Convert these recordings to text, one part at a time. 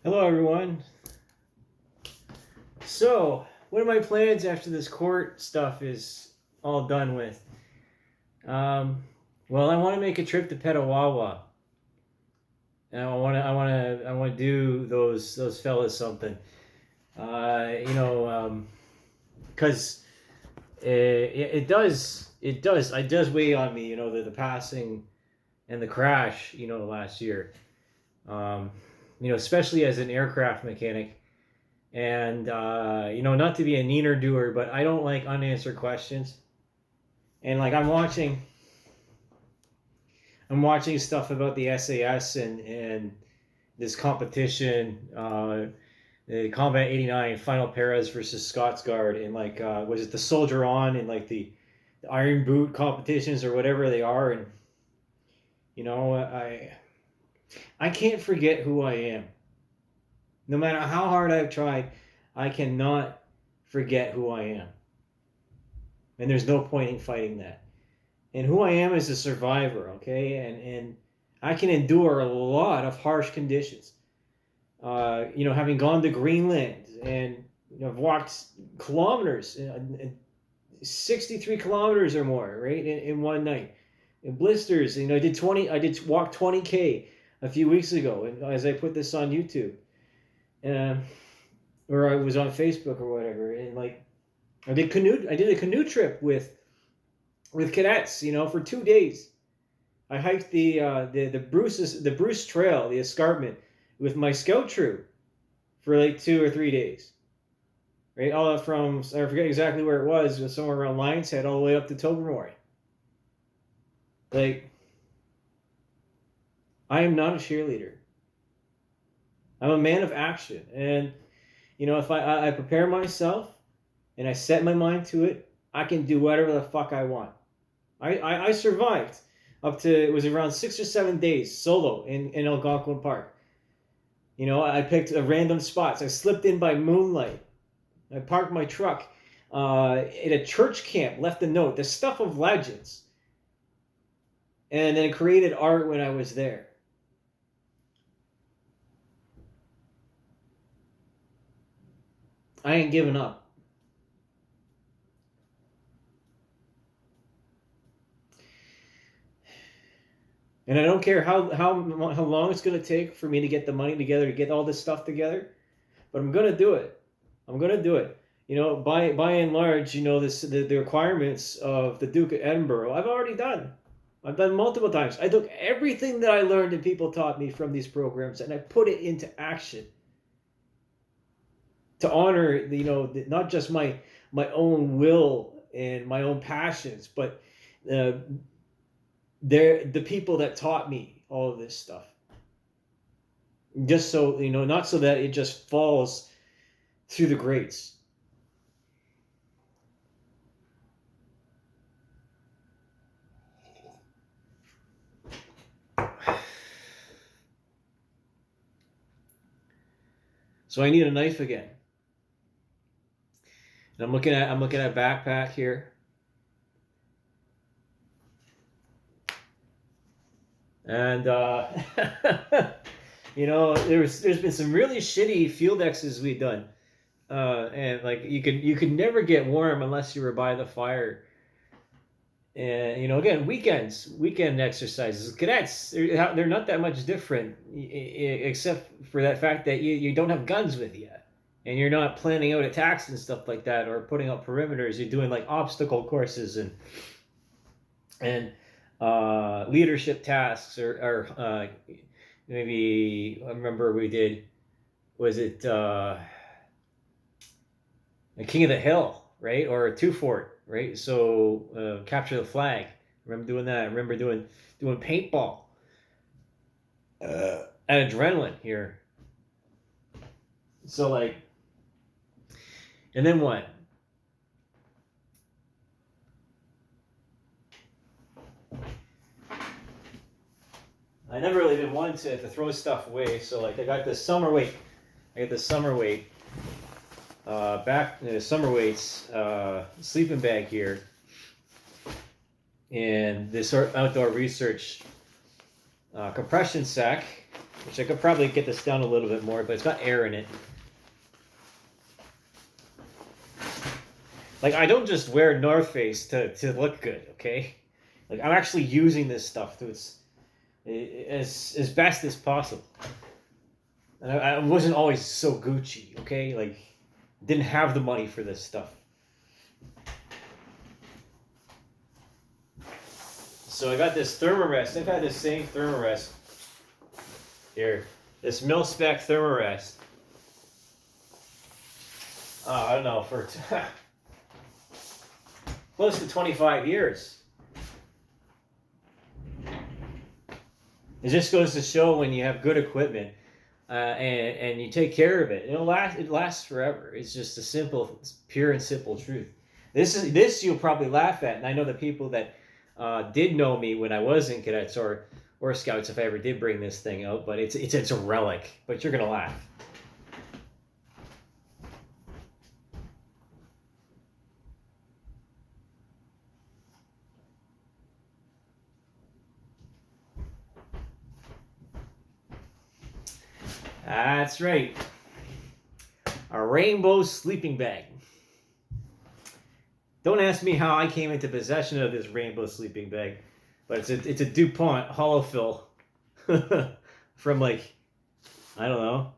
Hello, everyone. So, what are my plans after this court stuff is all done with? Well, I want to make a trip to Petawawa. And I want to do those fellas something. Because it does weigh on me. The passing and the crash. Last year. Um, especially as an aircraft mechanic. And not to be a neener doer, but I don't like unanswered questions. And like I'm watching stuff about the SAS and this competition, the Combat 89 Final Perez versus Scotsguard, and was it the Soldier On and like the Iron Boot competitions or whatever they are, and I can't forget who I am. No matter how hard I've tried, I cannot forget who I am. And there's no point in fighting that. And who I am is a survivor, okay? And I can endure a lot of harsh conditions. Having gone to Greenland and I've walked kilometers, 63 kilometers or more, right, in one night. In blisters, I did walk 20K a few weeks ago, and as I put this on YouTube. Uh, or I was on Facebook or whatever, and I did a canoe trip with cadets, for 2 days. I hiked the Bruce Trail, the escarpment, with my scout troop for like 2 or 3 days. Right, all from I forget exactly where it was somewhere around Lions Head, all the way up to Tobermory. Like, I am not a cheerleader. I'm a man of action, and if I prepare myself and I set my mind to it, I can do whatever the fuck I want. I survived up to, it was around 6 or 7 days solo in Algonquin Park. I picked random spots. I slipped in by moonlight. I parked my truck at a church camp, left a note, the stuff of legends, and then created art when I was there. I ain't giving up. And I don't care how long it's going to take for me to get the money together, to get all this stuff together, but I'm going to do it. I'm going to do it. By and large, the requirements of the Duke of Edinburgh, I've already done. I've done multiple times. I took everything that I learned and people taught me from these programs, and I put it into action to honor, not just my own will and my own passions, but the people that taught me all of this stuff. Just so, not so that it just falls through the grates. So I need a knife again. And I'm looking at a backpack here. And there's been some really shitty field X's we've done. And like you could never get warm unless you were by the fire. And again, weekend exercises. Cadets, they're not that much different, except for that fact that you don't have guns with you, and you're not planning out attacks and stuff like that, or putting up perimeters. You're doing like obstacle courses and leadership tasks, or maybe I remember we did, was it King of the Hill, right, or Two Fort. Right, so capture the flag. I remember doing that. I remember doing paintball at Adrenaline here. So and then what? I never really been one to throw stuff away. So I got this summer weight. Back summer weights sleeping bag here, and this outdoor research compression sack which I could probably get this down a little bit more, but it's got air in it. Like, I don't just wear North Face to look good, okay? Like, I'm actually using this stuff to its as best as possible. And I wasn't always so Gucci, okay? Like, didn't have the money for this stuff. So I got this Thermarest. I've had this same Thermarest here. This mil-spec Thermarest. I don't know, for close to 25 years. It just goes to show when you have good equipment and you take care of it, it lasts forever. It's just a simple, pure and simple truth. This you'll probably laugh at, and I know the people that did know me when I was in cadets or scouts, if I ever did bring this thing out, but it's a relic. But you're gonna laugh. That's right. A rainbow sleeping bag. Don't ask me how I came into possession of this rainbow sleeping bag, but it's a DuPont hollow fill from, like, I don't know,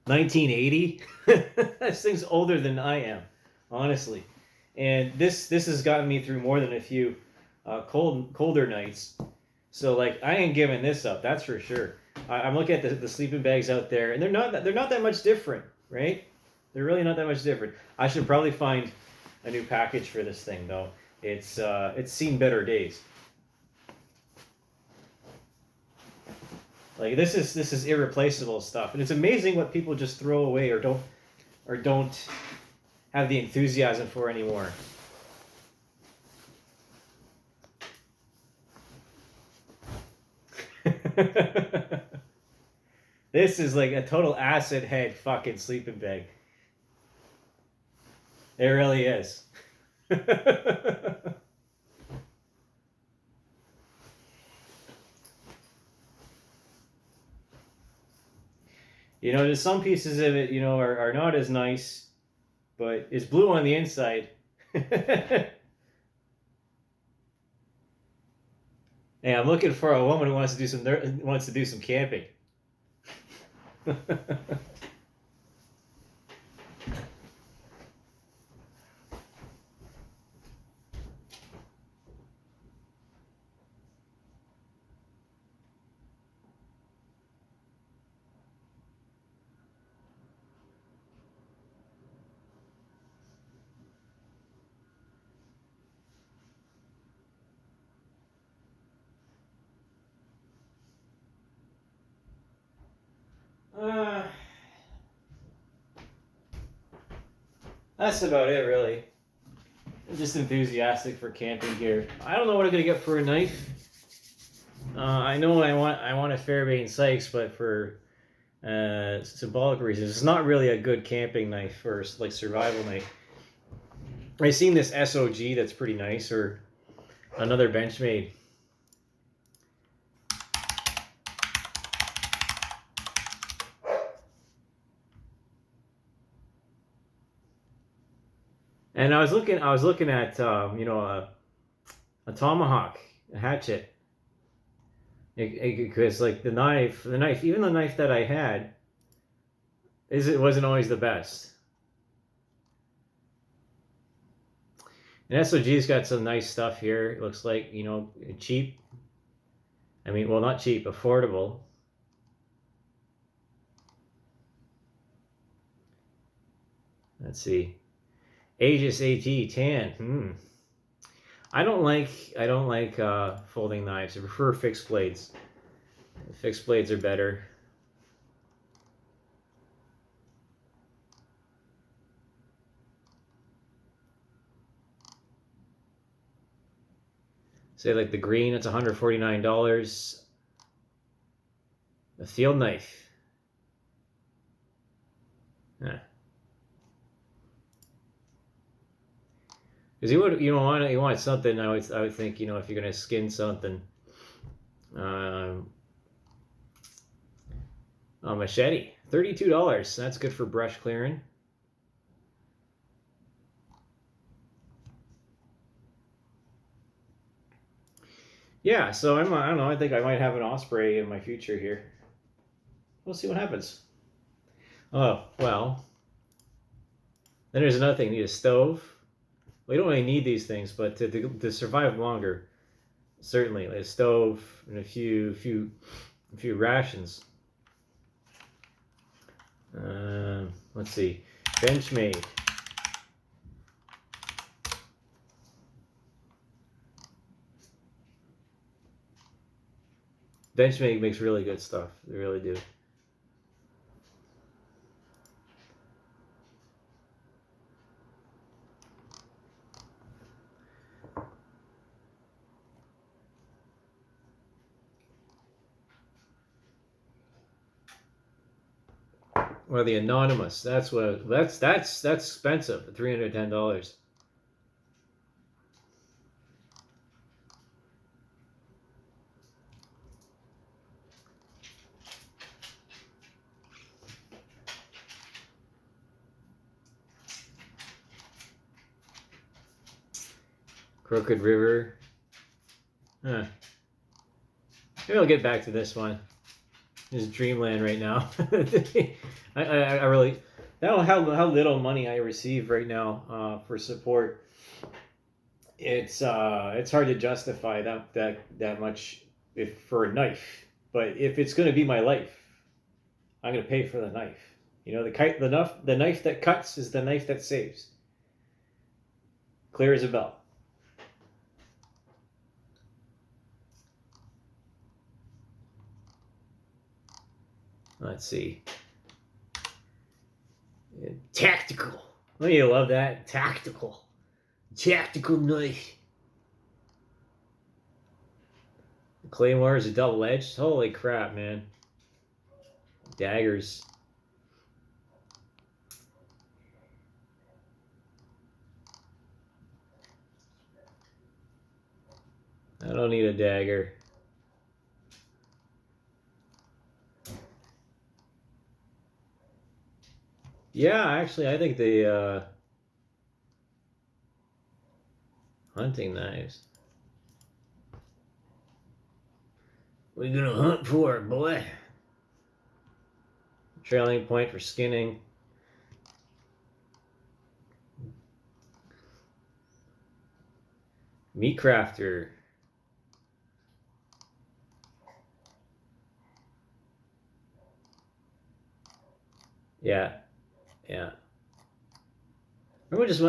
1980. This thing's older than I am, honestly. And this has gotten me through more than a few colder nights. So, like, I ain't giving this up, that's for sure. I'm looking at the sleeping bags out there, and they're not that much different, right? They're really not that much different. I should probably find a new package for this thing, though. It's seen better days. Like, this is irreplaceable stuff, and it's amazing what people just throw away or don't have the enthusiasm for anymore. This is like a total acid head fucking sleeping bag. It really is. There's some pieces of it, are not as nice, but it's blue on the inside. Hey, I'm looking for a woman who wants to do some camping. That's about it, really. I'm just enthusiastic for camping gear. I don't know what I'm gonna get for a knife. I know I want a Fairbairn Sykes, but for symbolic reasons, it's not really a good camping knife for, like, survival knife. I've seen this SOG that's pretty nice, or another Benchmade. And I was looking at a tomahawk, a hatchet, because, like, the knife, even the knife that I had, it wasn't always the best. And SOG's got some nice stuff here. It looks like, cheap. I mean, well, not cheap, affordable. Let's see. Aegis AT tan. I don't like folding knives. I prefer fixed blades. Fixed blades are better. Say, like, the green, it's $149. A field knife. Yeah. Because you want something. I would think, if you're gonna skin something, A machete, $32. That's good for brush clearing. Yeah, so I don't know. I think I might have an osprey in my future here. We'll see what happens. Oh, well. Then there's another thing. You need a stove. We don't really need these things, but to survive longer, certainly, like a stove and a few rations. Let's see. Benchmade. Benchmade makes really good stuff. They really do. Or the Anonymous. That's expensive. $310. Crooked River. Huh. Maybe I'll get back to this one. This is dreamland right now. I really how little money I receive right now for support. It's hard to justify that much if for a knife. But if it's going to be my life, I'm going to pay for the knife. You know, the knife that cuts is the knife that saves. Clear as a bell. Let's see. Tactical. Oh, you love that. Tactical knife. Claymore is a double-edged. Holy crap, man. Daggers. I don't need a dagger. Yeah, actually, I think the hunting knives. What are you gonna hunt for, boy? Trailing point for skinning. Meat crafter. Yeah. Yeah. I'm just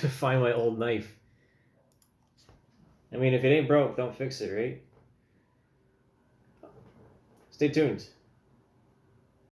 gonna find my old knife. I mean, if it ain't broke, don't fix it, right? Stay tuned.